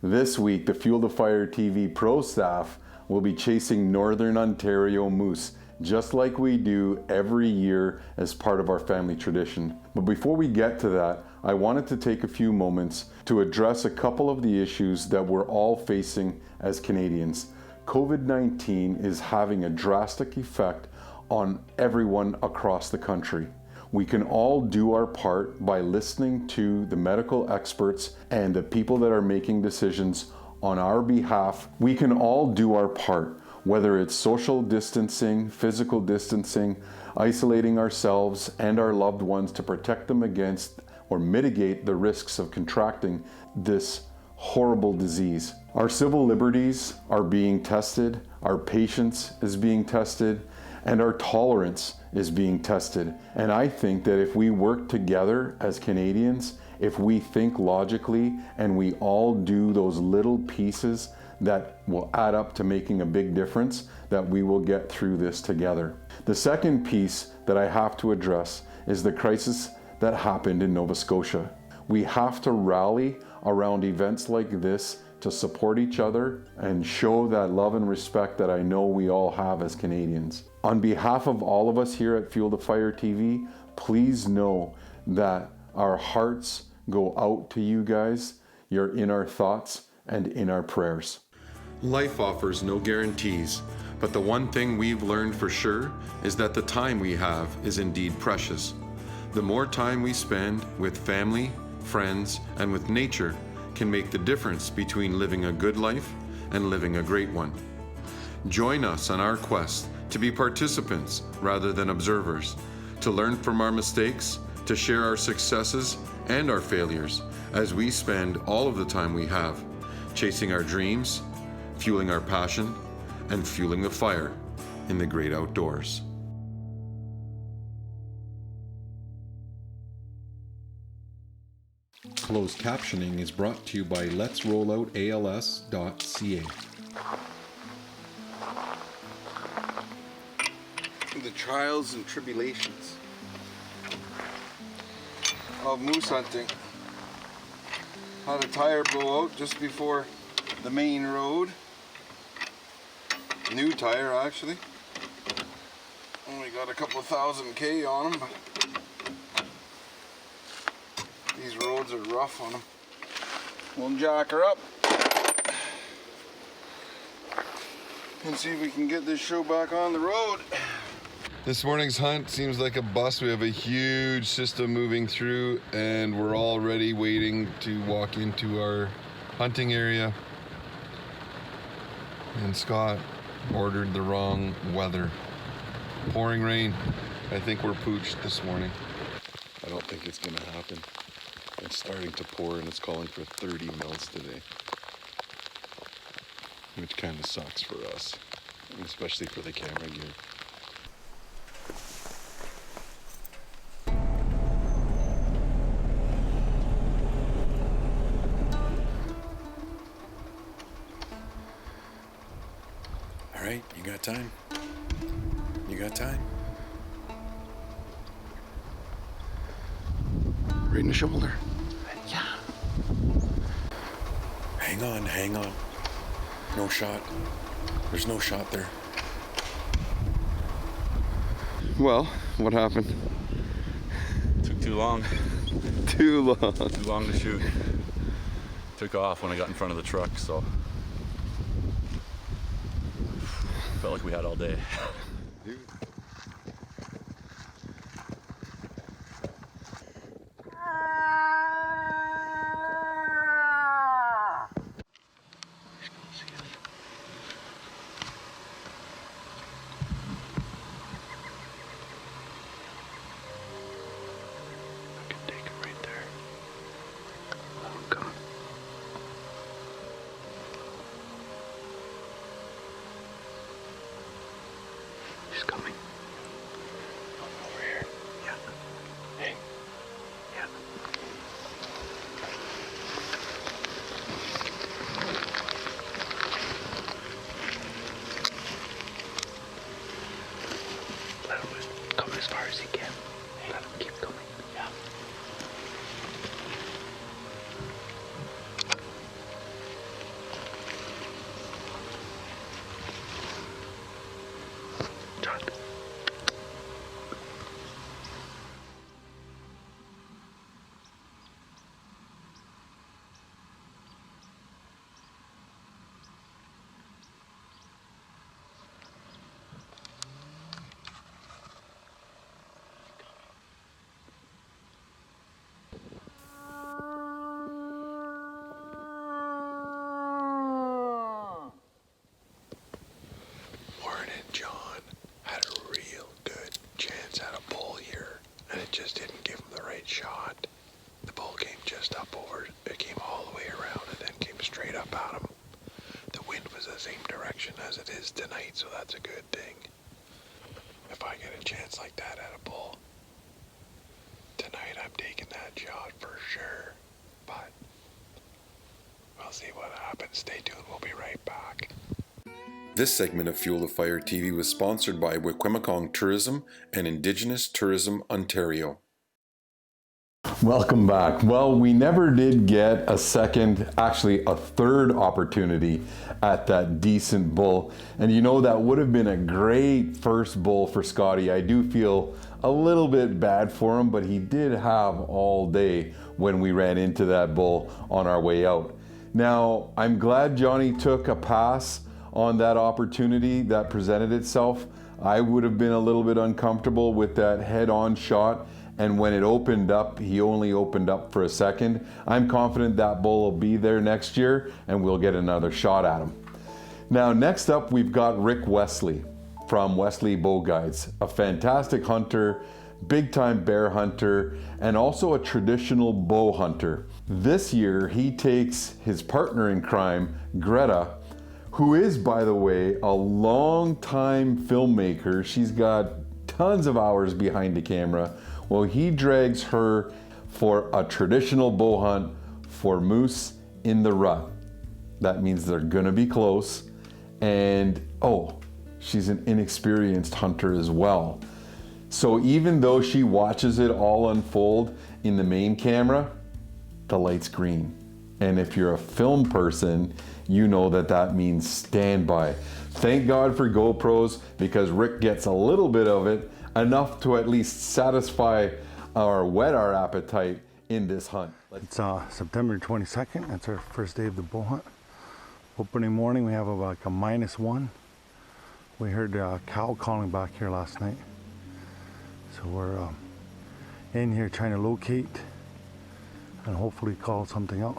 This week, the Fuel the Fire TV pro staff will be chasing Northern Ontario moose, just like we do every year as part of our family tradition. But before we get to that, I wanted to take a few moments to address a couple of the issues that we're all facing as Canadians. COVID-19 is having a drastic effect on everyone across the country. We can all do our part by listening to the medical experts and the people that are making decisions on our behalf. We can all do our part, whether it's social distancing, physical distancing, isolating ourselves and our loved ones to protect them against or mitigate the risks of contracting this horrible disease. Our civil liberties are being tested, our patience is being tested, and our tolerance is being tested. And I think that if we work together as Canadians, if we think logically and we all do those little pieces that will add up to making a big difference, that we will get through this together. The second piece that I have to address is the crisis that happened in Nova Scotia. We have to rally around events like this to support each other and show that love and respect that I know we all have as Canadians. On behalf of all of us here at Fuel the Fire TV, please know that our hearts go out to you guys. You're in our thoughts and in our prayers. Life offers no guarantees, but the one thing we've learned for sure is that the time we have is indeed precious. The more time we spend with family, friends, and with nature can make the difference between living a good life and living a great one. Join us on our quest to be participants rather than observers, to learn from our mistakes, to share our successes and our failures as we spend all of the time we have chasing our dreams, fueling our passion, and fueling the fire in the great outdoors. Closed captioning is brought to you by letsrolloutals.ca. The trials and tribulations of moose hunting. Had a tire blow out just before the main road. New tire actually. Only got a couple of thousand K on them, but these roads are rough on them. We'll jack her up and see if we can get this show back on the road. This morning's hunt seems like a bust. We have a huge system moving through and we're already waiting to walk into our hunting area. And Scott ordered the wrong weather. Pouring rain. I think we're pooched this morning. I don't think it's gonna happen. It's starting to pour and it's calling for 30 mils today. Which kind of sucks for us, especially for the camera gear. All right, you got time? You got time? Right in the shoulder. Yeah. Hang on, hang on. No shot. There's no shot there. Well, what happened? Took too long. Too long. Too long to shoot. Took off when I got in front of the truck, so felt like we had all day. Dude. She's coming. Over here. Yeah. Hey. Yeah. up at him. The wind was the same direction as it is tonight, so that's a good thing. If I get a chance like that at a bull, tonight I'm taking that shot for sure. But we'll see what happens. Stay tuned, we'll be right back. This segment of Fuel the Fire TV was sponsored by Wikwemikong Tourism and Indigenous Tourism Ontario. Welcome back. Well, we never did get a second, actually a third opportunity at that decent bull. And you know, that would have been a great first bull for Scotty. I do feel a little bit bad for him, but he did have all day when we ran into that bull on our way out. Now, I'm glad Johnny took a pass on that opportunity that presented itself. I would have been a little bit uncomfortable with that head-on shot. And when it opened up, he only opened up for a second. I'm confident that bull will be there next year and we'll get another shot at him. Now, next up, we've got Rick Wesley from Wesley Bow Guides, a fantastic hunter, big time bear hunter, and also a traditional bow hunter. This year, he takes his partner in crime, Greta, who is, by the way, a long-time filmmaker. She's got tons of hours behind the camera. Well, he drags her for a traditional bow hunt for moose in the rut. That means they're gonna be close. And oh, she's an inexperienced hunter as well. So even though she watches it all unfold in the main camera, the light's green. And if you're a film person, you know that that means standby. Thank God for GoPros, because Rick gets a little bit of it, enough to at least satisfy or whet our appetite in this hunt. It's September 22nd. That's our first day of the bow hunt. Opening morning, we have like a -1. We heard a cow calling back here last night. So we're in here trying to locate and hopefully call something out.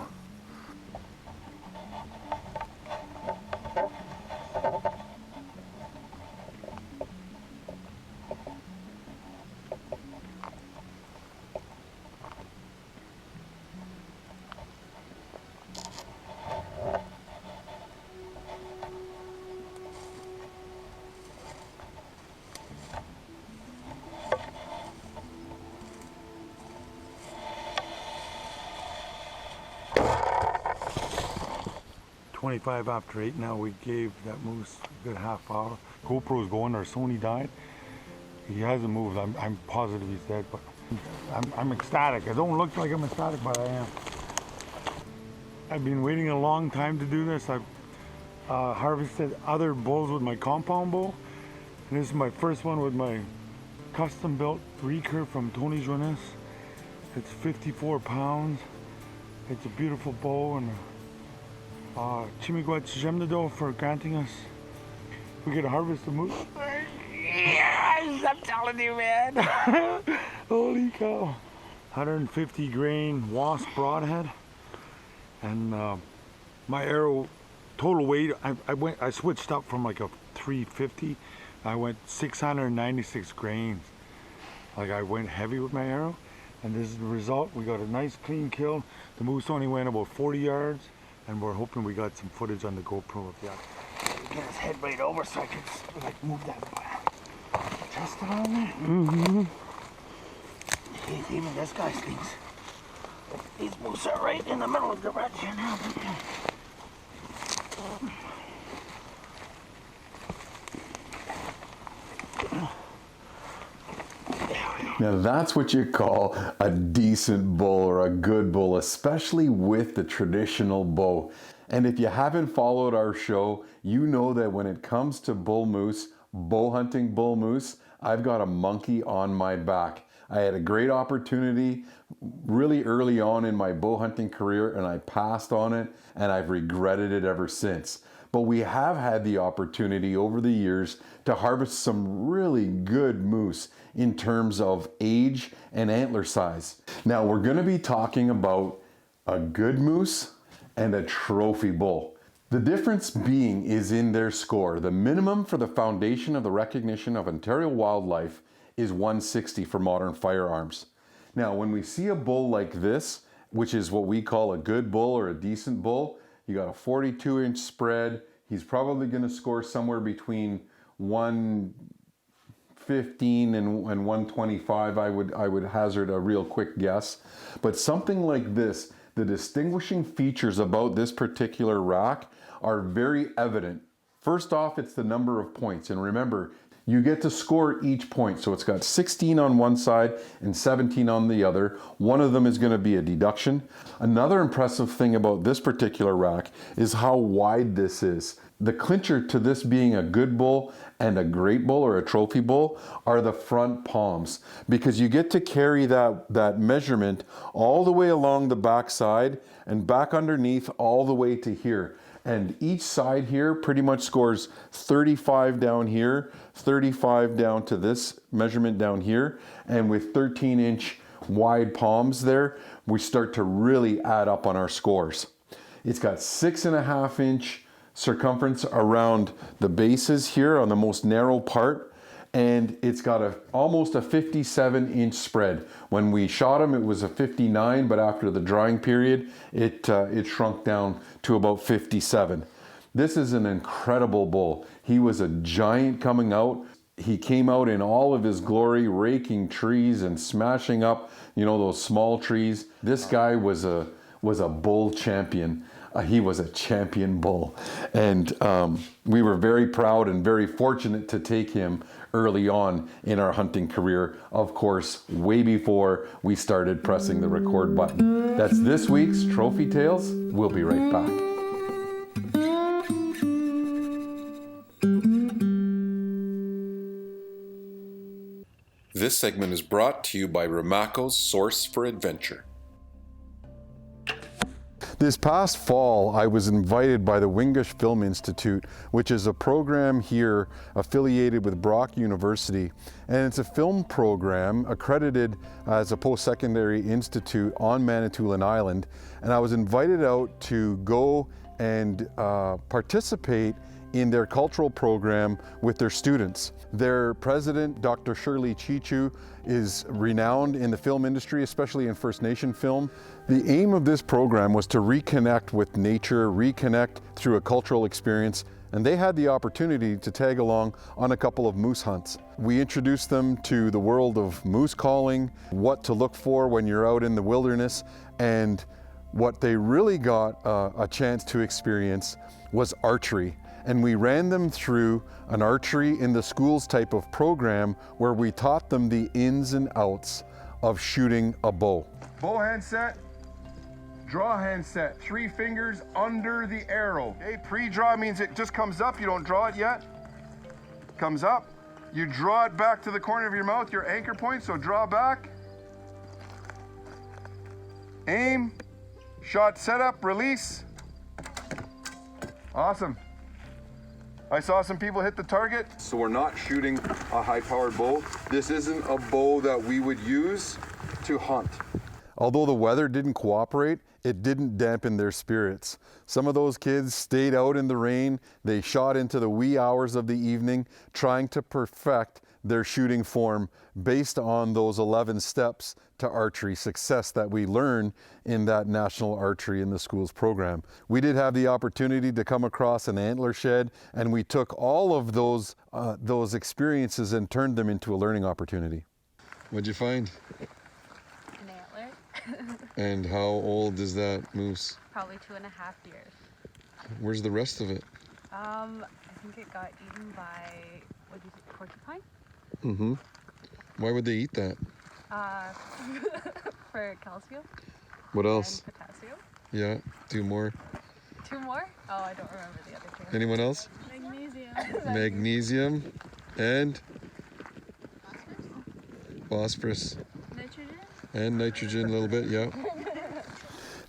"25 after 8 now." We gave that moose a good half hour. GoPro's going, our Sony died. He hasn't moved. I'm positive he's dead, but I'm ecstatic. I don't look like I'm ecstatic, but I am. I've been waiting a long time to do this. I've harvested other bulls with my compound bow. And this is my first one with my custom built recurve from Tony Jonas. It's 54 pounds. It's a beautiful bow, and Chimigwat Jemnado for granting us. We get to harvest the moose. Yes, I'm telling you, man. Holy cow. 150 grain wasp broadhead. And my arrow total weight, I switched up from like a 350. I went 696 grains. Like, I went heavy with my arrow. And this is the result. We got a nice clean kill. The moose only went about 40 yards. And we're hoping we got some footage on the GoPro of that. Get his head right over so I can like move that chest on there. Mm-hmm. Even this guy stinks. These moose are right in the middle of the rut here now. Now that's what you call a decent bull or a good bull, especially with the traditional bow. And if you haven't followed our show, you know that when it comes to bull moose, bow hunting bull moose, I've got a monkey on my back. I had a great opportunity really early on in my bow hunting career, and I passed on it, and I've regretted it ever since. But we have had the opportunity over the years to harvest some really good moose in terms of age and antler size. Now we're going to be talking about a good moose and a trophy bull. The difference being is in their score. The minimum for the foundation of the recognition of Ontario wildlife is 160 for modern firearms. Now when we see a bull like this, which is what we call a good bull or a decent bull, You got a 42-inch spread. He's probably going to score somewhere between 115 and 125. I would hazard a real quick guess. But something like this, the distinguishing features about this particular rack are very evident. First off, it's the number of points. And remember, you get to score each point. So it's got 16 on one side and 17 on the other. One of them is going to be a deduction. Another impressive thing about this particular rack is how wide this is. The clincher to this being a good bull and a great bull or a trophy bull are the front palms, because you get to carry that measurement all the way along the back side and back underneath all the way to here. And each side here pretty much scores 35 down here, 35 down to this measurement down here. And with 13-inch wide palms there, we start to really add up on our scores. It's got 6.5-inch circumference around the bases here on the most narrow part, and it's got almost a 57-inch spread. When we shot him, it was a 59, but after the drying period, it shrunk down to about 57. This is an incredible bull. He was a giant coming out. He came out in all of his glory, raking trees and smashing up, those small trees. This guy was a bull champion. He was a champion bull, and we were very proud and very fortunate to take him early on in our hunting career, of course, way before we started pressing the record button. That's this week's Trophy Tales. We'll be right back. This segment is brought to you by Ramaco's Source for Adventure. This past fall, I was invited by the Wingush Film Institute, which is a program here affiliated with Brock University. And it's a film program accredited as a post-secondary institute on Manitoulin Island. And I was invited out to go and participate in their cultural program with their students. Their president, Dr. Shirley Chichu, is renowned in the film industry, especially in First Nation film. The aim of this program was to reconnect with nature, reconnect through a cultural experience, and they had the opportunity to tag along on a couple of moose hunts. We introduced them to the world of moose calling, what to look for when you're out in the wilderness, and what they really got a chance to experience was archery. And we ran them through an archery in the schools type of program where we taught them the ins and outs of shooting a bow. Bow hand set, draw hand set, 3 fingers under the arrow. Okay, pre-draw means it just comes up, you don't draw it yet. Comes up, you draw it back to the corner of your mouth, your anchor point, so draw back. Aim, shot setup, release. Awesome. I saw some people hit the target. So we're not shooting a high-powered bow. This isn't a bow that we would use to hunt. Although the weather didn't cooperate, it didn't dampen their spirits. Some of those kids stayed out in the rain. They shot into the wee hours of the evening, trying to perfect their shooting form based on those 11 steps to archery success that we learn in that National Archery in the Schools program. We did have the opportunity to come across an antler shed, and we took all of those experiences and turned them into a learning opportunity. What'd you find? An antler. And how old is that moose? Probably 2.5 years. Where's the rest of it? I think it got eaten by, what do you think, porcupine? Mm-hmm. Why would they eat that? For calcium. What else? And potassium. Yeah, 2 more. 2 more? Oh, I don't remember the other 2. Anyone else? Magnesium. Magnesium and phosphorus. Nitrogen. And nitrogen a little bit, yeah.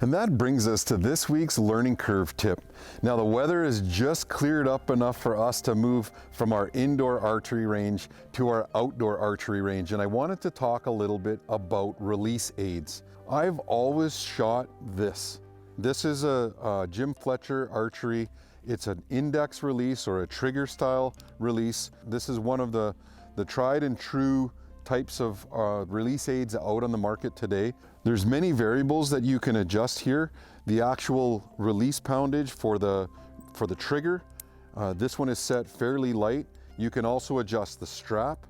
And that brings us to this week's learning curve tip. Now the weather has just cleared up enough for us to move from our indoor archery range to our outdoor archery range, and I wanted to talk a little bit about release aids. I've always shot this. This is a Jim Fletcher archery. It's an index release or a trigger style release. This is one of the tried and true types of release aids out on the market today. There's many variables that you can adjust here The actual release poundage for the trigger, this one is set fairly light. You can also adjust the strap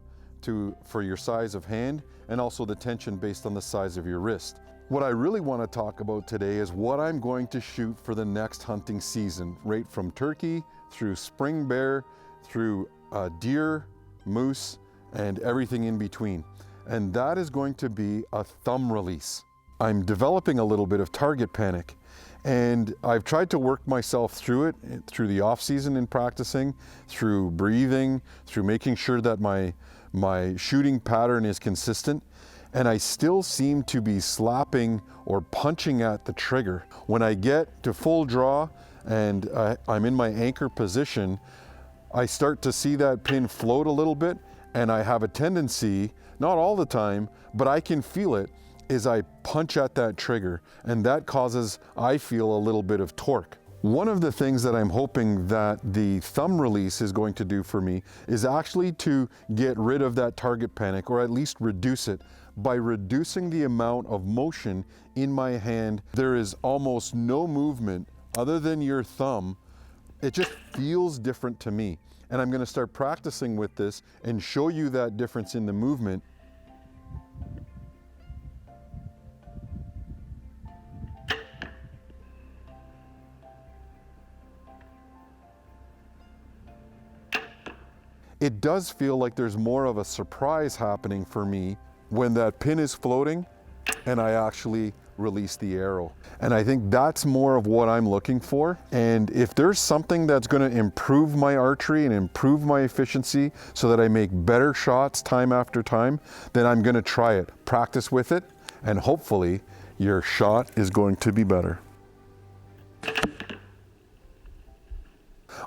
for your size of hand, and also the tension based on the size of your wrist. What I really want to talk about today is what I'm going to shoot for the next hunting season, right from turkey through spring bear, through deer, moose, and everything in between. And that is going to be a thumb release. I'm developing a little bit of target panic, and I've tried to work myself through it, through the off season in practicing, through breathing, through making sure that my shooting pattern is consistent, and I still seem to be slapping or punching at the trigger. When I get to full draw and I'm in my anchor position, I start to see that pin float a little bit, and I have a tendency, not all the time, but I can feel it, is I punch at that trigger, and that causes, I feel, a little bit of torque. One of the things that I'm hoping that the thumb release is going to do for me is actually to get rid of that target panic, or at least reduce it. By reducing the amount of motion in my hand, there is almost no movement other than your thumb. It just feels different to me. And I'm going to start practicing with this and show you that difference in the movement. It does feel like there's more of a surprise happening for me when that pin is floating and I actually release the arrow. And I think that's more of what I'm looking for. And if there's something that's going to improve my archery and improve my efficiency so that I make better shots time after time, then I'm going to try it, practice with it, and hopefully your shot is going to be better.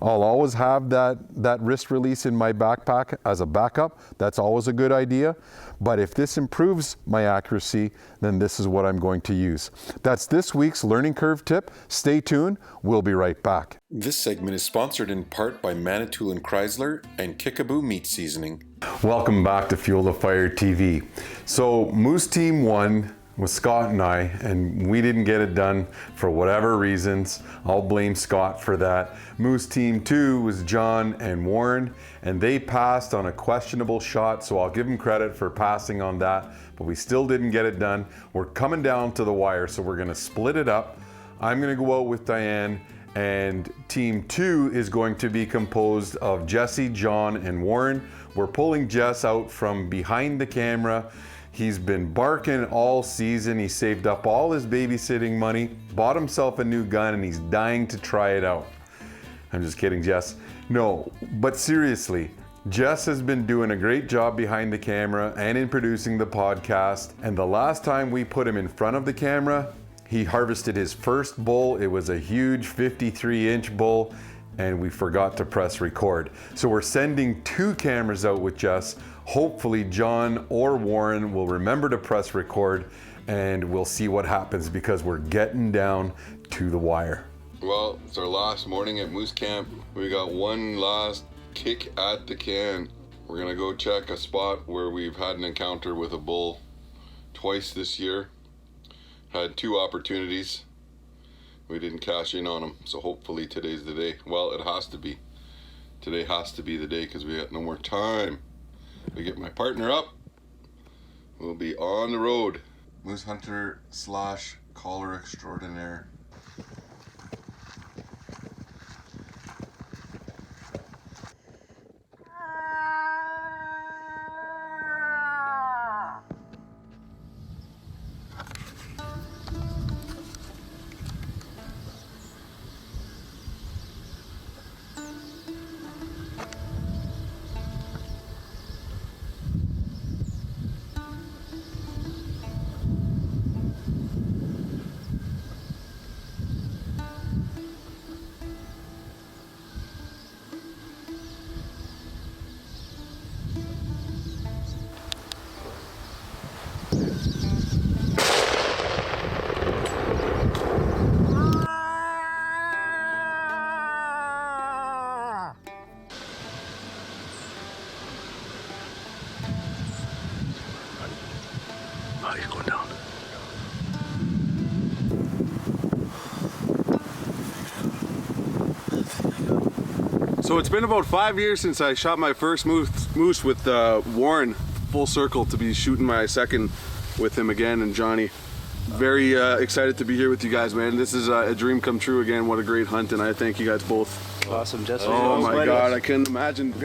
I'll always have that wrist release in my backpack as a backup. That's always a good idea. But if this improves my accuracy, then this is what I'm going to use. That's this week's Learning Curve tip. Stay tuned. We'll be right back. This segment is sponsored in part by Manitou and Chrysler and Kickaboo Meat Seasoning. Welcome back to Fuel the Fire TV. So Moose Team 1 was Scott and I, and we didn't get it done for whatever reasons. I'll blame Scott for that. Moose Team 2 was John and Warren, and they passed on a questionable shot, so I'll give them credit for passing on that, but we still didn't get it done. We're coming down to the wire, so we're gonna split it up. I'm gonna go out with Diane, and Team 2 is going to be composed of Jesse, John, and Warren. We're pulling Jess out from behind the camera. He's been barking all season. He saved up all his babysitting money, bought himself a new gun, and he's dying to try it out. I'm just kidding, Jess. No, but seriously, Jess has been doing a great job behind the camera and in producing the podcast. And the last time we put him in front of the camera, he harvested his first bull. It was a huge 53-inch bull, and we forgot to press record. So we're sending 2 cameras out with Jess. Hopefully John or Warren will remember to press record, and we'll see what happens because we're getting down to the wire. Well, it's our last morning at Moose Camp. We got one last kick at the can. We're gonna go check a spot where we've had an encounter with a bull twice this year. Had 2 opportunities. We didn't cash in on them, so hopefully today's the day. Well, it has to be. Today has to be the day because we got no more time. We get my partner up, we'll be on the road. Moose hunter / caller extraordinaire. Oh, he's going down. So it's been about 5 years since I shot my first moose with Warren, full circle, to be shooting my second with him again, and Johnny. Very excited to be here with you guys, man. This is a dream come true again. What a great hunt, and I thank you guys both. Awesome, Jesse. Oh my God, I couldn't imagine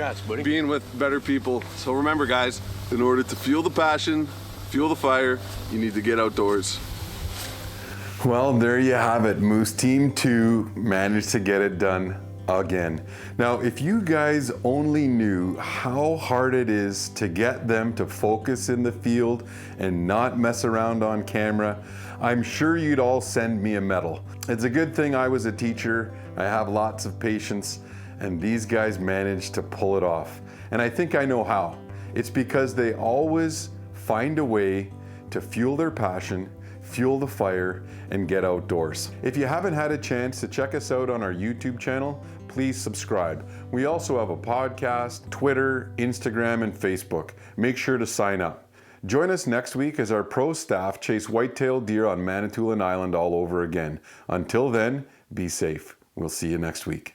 being with better people. So remember, guys, in order to fuel the passion, fuel the fire, you need to get outdoors. Well, there you have it. Moose Team 2 managed to get it done again. Now, if you guys only knew how hard it is to get them to focus in the field and not mess around on camera, I'm sure you'd all send me a medal. It's a good thing I was a teacher. I have lots of patience, and these guys managed to pull it off. And I think I know how. It's because they always find a way to fuel their passion, fuel the fire, and get outdoors. If you haven't had a chance to check us out on our YouTube channel, please subscribe. We also have a podcast, Twitter, Instagram, and Facebook. Make sure to sign up. Join us next week as our pro staff chase white-tailed deer on Manitoulin Island all over again. Until then, be safe. We'll see you next week.